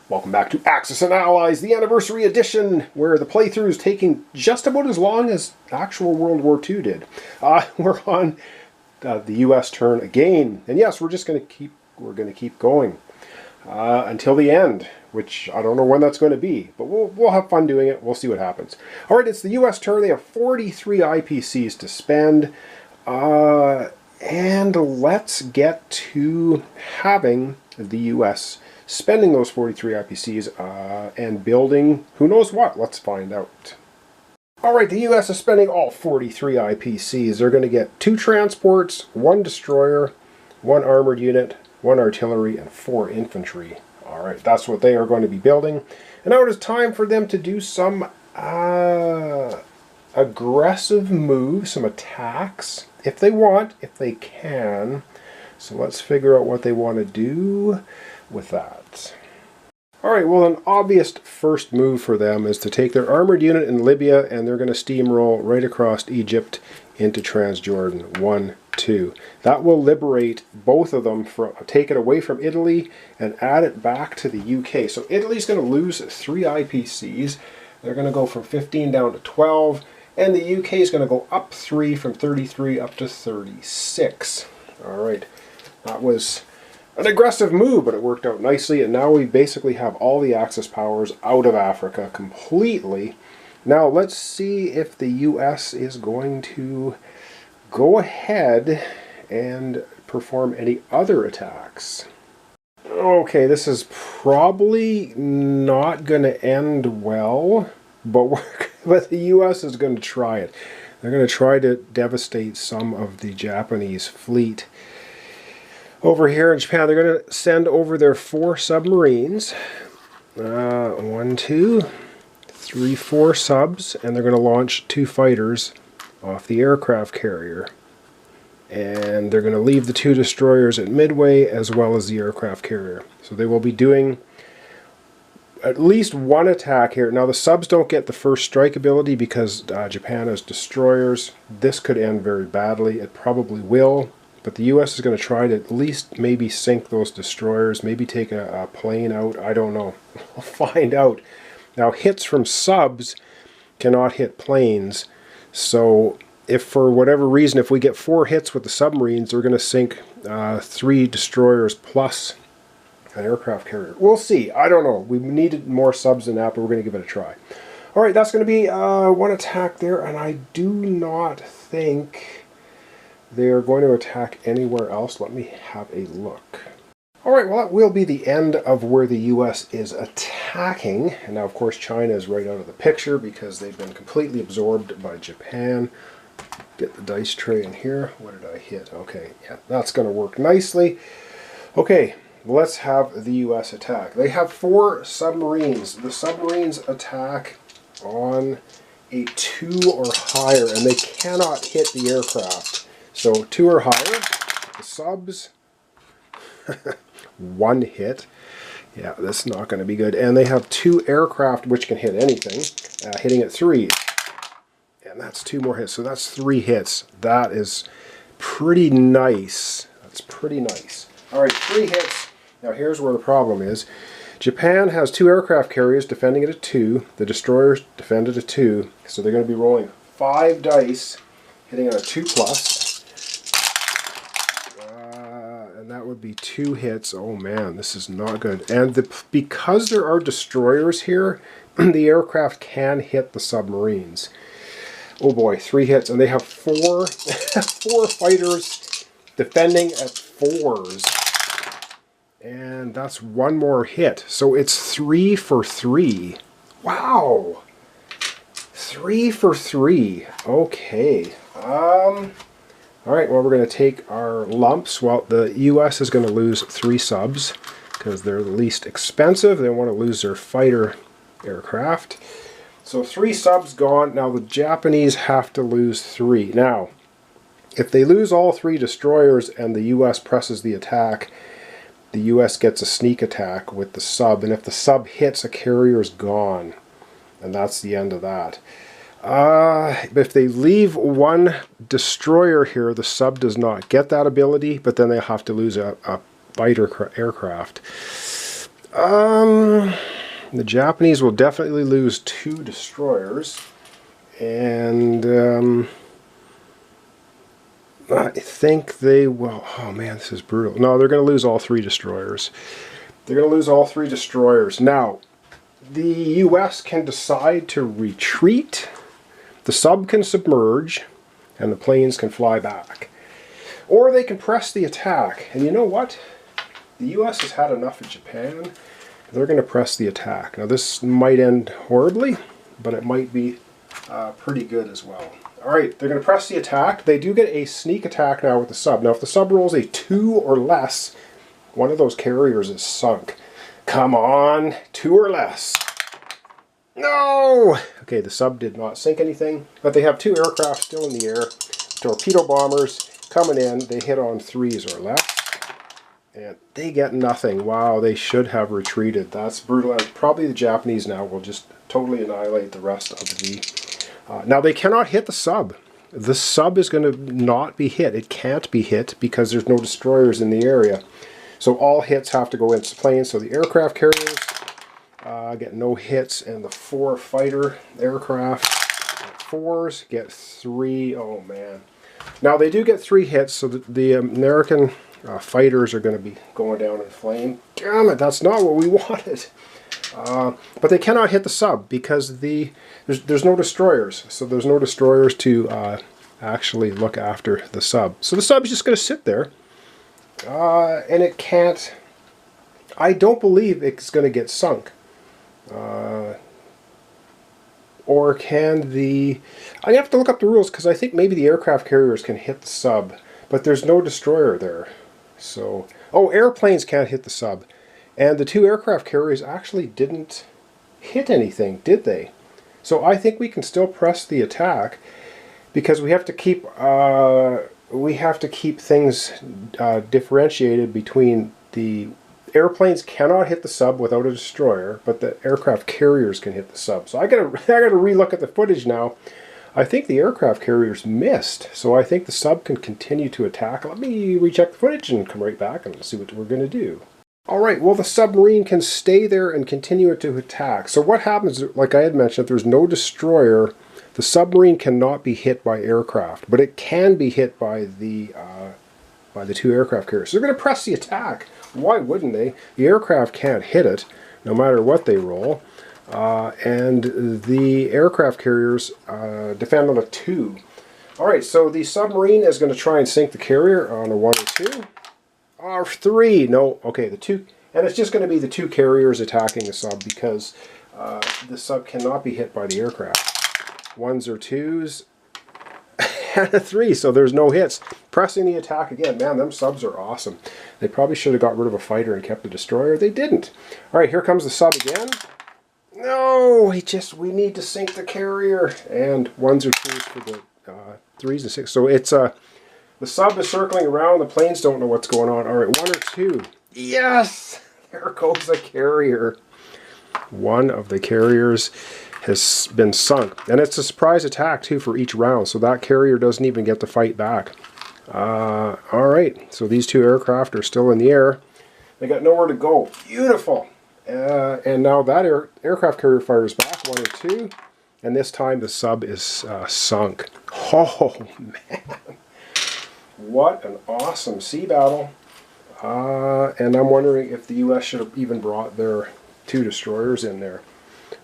Welcome back to Axis and Allies, the anniversary edition, where the playthrough is taking just about as long as actual World War II did. We're on the U.S. turn again, and yes, we're going to keep going until the end, which I don't know when that's going to be, but we'll have fun doing it. We'll see what happens. All right, it's the U.S. turn. They have 43 IPCs to spend, and let's get to having the U.S. spending those 43 IPCs and building who knows what. Let's find out. Alright, the US is spending all 43 IPCs. They're going to get 2 transports, 1 destroyer, 1 armored unit, 1 artillery, and 4 infantry. Alright, that's what they are going to be building. And now it is time for them to do some aggressive moves, some attacks, if they want, if they can. So let's figure out what they want to do with that. Alright, well, an obvious first move for them is to take their armored unit in Libya, and they're going to steamroll right across Egypt into Transjordan. 1, 2. That will liberate both of them, take it away from Italy and add it back to the UK. So Italy's going to lose 3 IPCs. They're going to go from 15 down to 12, and the UK is going to go up 3 from 33 up to 36. Alright, that was an aggressive move, but it worked out nicely, and now we basically have all the Axis powers out of Africa completely. Now let's see if the US is going to go ahead and perform any other attacks. Okay, this is probably not going to end well, but the US is going to try it. They're going to try to devastate some of the Japanese fleet. Over here in Japan, they're going to send over their 4 submarines. 1, 2, 3, 4 subs, and they're going to launch 2 fighters off the aircraft carrier. And they're going to leave the 2 destroyers at Midway as well as the aircraft carrier. So they will be doing at least 1 attack here. Now the subs don't get the first strike ability because Japan has destroyers. This could end very badly. It probably will. But the U.S. is going to try to at least maybe sink those destroyers, maybe take a plane out. I don't know. We'll find out. Now, hits from subs cannot hit planes. So if for whatever reason, if we get 4 hits with the submarines, they're going to sink 3 destroyers plus an aircraft carrier. We'll see. I don't know. We needed more subs than that, but we're going to give it a try. All right, that's going to be 1 attack there, and I do not think they are going to attack anywhere else. Let me have a look. Alright, well, that will be the end of where the US is attacking. And now, of course, China is right out of the picture because they've been completely absorbed by Japan. Get the dice tray in here. What did I hit? Okay, yeah, that's going to work nicely. Okay, let's have the US attack. They have 4 submarines. The submarines attack on a 2 or higher, and they cannot hit the aircraft. So 2 or higher, the subs, 1 hit. Yeah, that's not going to be good. And they have 2 aircraft which can hit anything, hitting at 3. And that's 2 more hits, so that's 3 hits. That is pretty nice. That's pretty nice. All right, 3 hits. Now here's where the problem is. Japan has 2 aircraft carriers defending at a 2. The destroyers defend at a 2. So they're going to be rolling 5 dice, hitting on a 2+. That would be 2 hits. Oh man, this is not good. And because there are destroyers here, the aircraft can hit the submarines. Oh boy, 3 hits, and they have 4 fighters defending at 4s. And that's 1 more hit. So it's 3 for 3. Wow! 3 for 3. Okay. Alright, well, we're going to take our lumps. Well, the U.S. is going to lose 3 subs because they're the least expensive. They want to lose their fighter aircraft. So 3 subs gone. Now the Japanese have to lose 3. Now, if they lose all 3 destroyers and the U.S. presses the attack, the U.S. gets a sneak attack with the sub. And if the sub hits, a carrier is gone. And that's the end of that. If they leave 1 destroyer here, the sub does not get that ability, but then they have to lose a fighter aircraft. The Japanese will definitely lose 2 destroyers, and I think they will. Oh man, this is brutal. No, they're going to lose all 3 destroyers. They're going to lose all 3 destroyers. Now, the U.S. can decide to retreat, the sub can submerge, and the planes can fly back. Or they can press the attack. And you know what? The U.S. has had enough of Japan. They're going to press the attack. Now this might end horribly, but it might be pretty good as well. Alright, they're going to press the attack. They do get a sneak attack now with the sub. Now if the sub rolls a 2 or less, one of those carriers is sunk. Come on, 2 or less. No! Okay, the sub did not sink anything, but they have 2 aircraft still in the air. Torpedo bombers coming in. They hit on 3s or less. And they get nothing. Wow, they should have retreated. That's brutal. And probably the Japanese now will just totally annihilate the rest of the... now they cannot hit the sub. The sub is going to not be hit. It can't be hit because there's no destroyers in the area. So all hits have to go into planes. So the aircraft carriers get no hits, and the 4 fighter aircraft 4s get 3. Oh man. Now they do get 3 hits, so the American fighters are going to be going down in flame. Damn it, that's not what we wanted. But they cannot hit the sub because there's no destroyers. So there's no destroyers to actually look after the sub. So the sub's just going to sit there. And it can't... I don't believe it's going to get sunk. Or can the... I have to look up the rules because I think maybe the aircraft carriers can hit the sub. But there's no destroyer there. So... Oh, airplanes can't hit the sub. And the 2 aircraft carriers actually didn't hit anything, did they? So I think we can still press the attack because we have to keep things differentiated between the airplanes cannot hit the sub without a destroyer, but the aircraft carriers can hit the sub. So I gotta relook at the footage now. I think the aircraft carriers missed, so I think the sub can continue to attack. Let me recheck the footage and come right back and see what we're going to do. Alright, well the submarine can stay there and continue to attack. So what happens, like I had mentioned, if there's no destroyer, the submarine cannot be hit by aircraft, but it can be hit by the 2 aircraft carriers. So they're going to press the attack. Why wouldn't they? The aircraft can't hit it, no matter what they roll. And the aircraft carriers defend on a 2. Alright, so the submarine is going to try and sink the carrier on a 1 or 2. Or 3. No, okay, the 2. And it's just going to be the 2 carriers attacking the sub because the sub cannot be hit by the aircraft. 1s or 2s. And a 3, so there's no hits. Pressing the attack again. Man, them subs are awesome. They probably should have got rid of a fighter and kept the destroyer. They didn't. Alright, here comes the sub again. No, we need to sink the carrier. And 1s or 2s for the 3s and 6. So it's the sub is circling around. The planes don't know what's going on. Alright, 1 or 2. Yes! There goes a carrier. One of the carriers has been sunk. And it's a surprise attack too for each round. So that carrier doesn't even get to fight back. Alright, so these 2 aircraft are still in the air. They got nowhere to go. Beautiful! And now that aircraft carrier fires back, 1 or 2. And this time the sub is sunk. Oh, man. What an awesome sea battle. And I'm wondering if the U.S. should have even brought their 2 destroyers in there.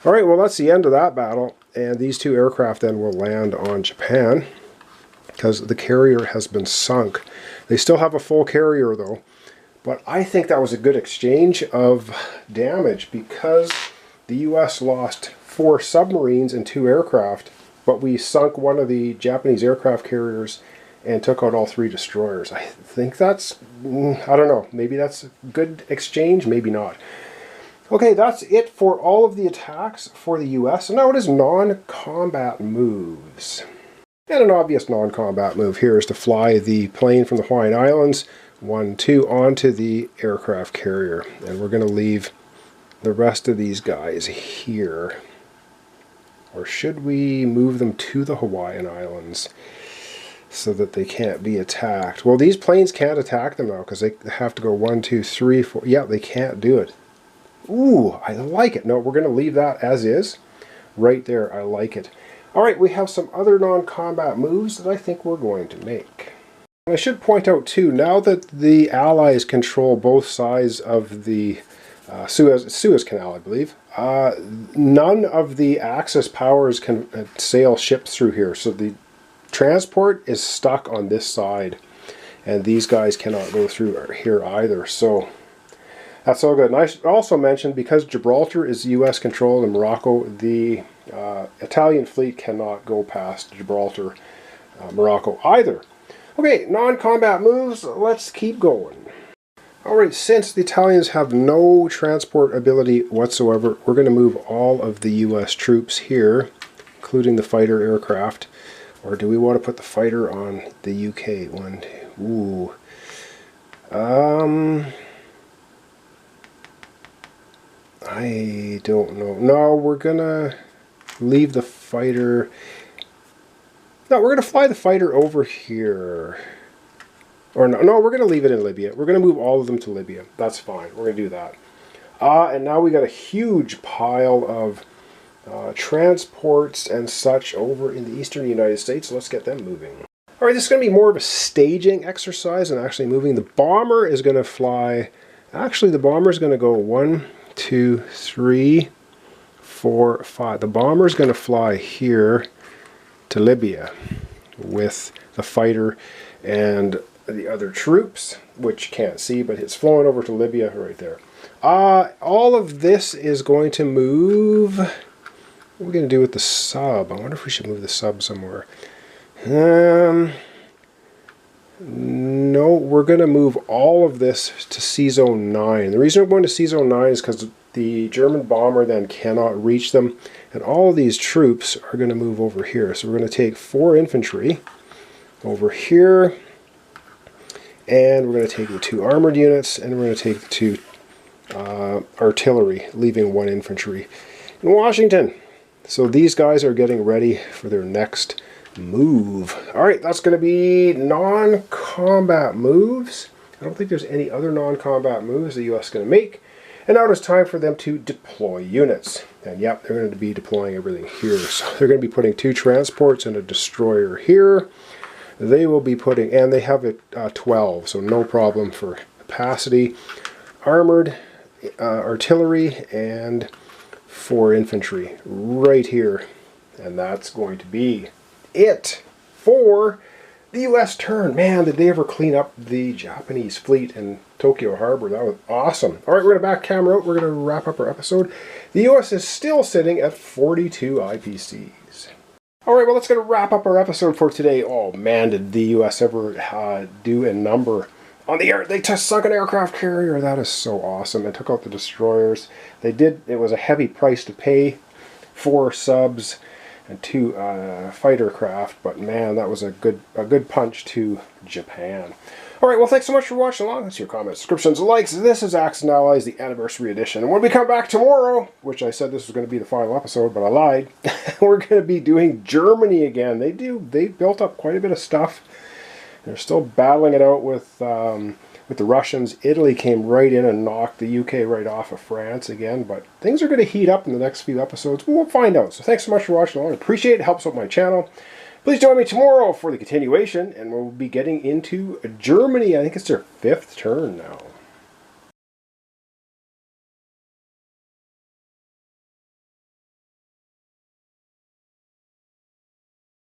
Alright, well that's the end of that battle. And these 2 aircraft then will land on Japan because the carrier has been sunk. They still have a full carrier though. But I think that was a good exchange of damage because the U.S. lost 4 submarines and 2 aircraft, but we sunk one of the Japanese aircraft carriers and took out all 3 destroyers. I think that's, I don't know, maybe that's a good exchange, maybe not. Okay, that's it for all of the attacks for the U.S. And now it is non-combat moves. And an obvious non-combat move here is to fly the plane from the Hawaiian Islands 1, 2 onto the aircraft carrier. And we're going to leave the rest of these guys here. Or should we move them to the Hawaiian Islands so that they can't be attacked? Well, these planes can't attack them now because they have to go 1, 2, 3, 4. Yeah, they can't do it. Ooh, I like it. No, we're going to leave that as is. Right there, I like it. All right, we have some other non-combat moves that I think we're going to make. I should point out too, now that the Allies control both sides of the Suez Canal, I believe, none of the Axis powers can sail ships through here. So the transport is stuck on this side, and these guys cannot go through here either. So that's all good. And I should also mention, because Gibraltar is U.S. controlled and Morocco, the Italian fleet cannot go past Gibraltar, Morocco either. Okay, non-combat moves, let's keep going. Alright, since the Italians have no transport ability whatsoever, we're going to move all of the U.S. troops here, including the fighter aircraft. Or do we want to put the fighter on the UK one? Ooh. I don't know. No, we're going to leave the fighter... No, we're going to fly the fighter over here. Or no, we're going to leave it in Libya. We're going to move all of them to Libya. That's fine. We're going to do that. And now we got a huge pile of transports and such over in the eastern United States. Let's get them moving. All right, this is going to be more of a staging exercise and actually moving. The bomber is going to fly... Actually, the bomber is going to go 1, 2, 3, 4, 5. The bomber is going to fly here to Libya with the fighter and the other troops, which you can't see, but it's flowing over to Libya right there. All of this is going to move... What are we going to do with the sub? I wonder if we should move the sub somewhere. No, we're going to move all of this to C-Zone 9. The reason we're going to C-Zone 9 is because the German bomber then cannot reach them. And all of these troops are going to move over here. So we're going to take 4 infantry over here. And we're going to take the 2 armored units. And we're going to take the 2 artillery, leaving 1 infantry in Washington. So these guys are getting ready for their next move. Alright, that's going to be non-combat moves. I don't think there's any other non-combat moves the U.S. is going to make. And now it's time for them to deploy units. And yep, they're going to be deploying everything here. So they're going to be putting 2 transports and a destroyer here. They will be putting, and they have it 12, so no problem for capacity. Armored artillery and 4 infantry right here. And that's going to be it for the U.S. turn. Man, did they ever clean up the Japanese fleet in Tokyo Harbor. That was awesome. All right, we're going to back camera out. We're going to wrap up our episode. The U.S. is still sitting at 42 IPCs. All right, well, let's get to wrap up our episode for today. Oh, man, did the U.S. ever do a number on the air. They just sunk an aircraft carrier. That is so awesome. And took out the destroyers. They did. It was a heavy price to pay. 4 subs and 2 fighter craft, but man, that was a good punch to Japan. All right, well, thanks so much for watching along. That's your comments, subscriptions, likes. This is Axis and Allies, the anniversary edition. And when we come back tomorrow, which I said this was going to be the final episode, but I lied, we're going to be doing Germany again. They built up quite a bit of stuff. They're still battling it out with the Russians. Italy came right in and knocked the UK right off of France again. But things are going to heat up in the next few episodes. We'll find out. So thanks so much for watching along. I appreciate it. It helps out my channel. Please join me tomorrow for the continuation. And we'll be getting into Germany. I think it's their 5th turn now.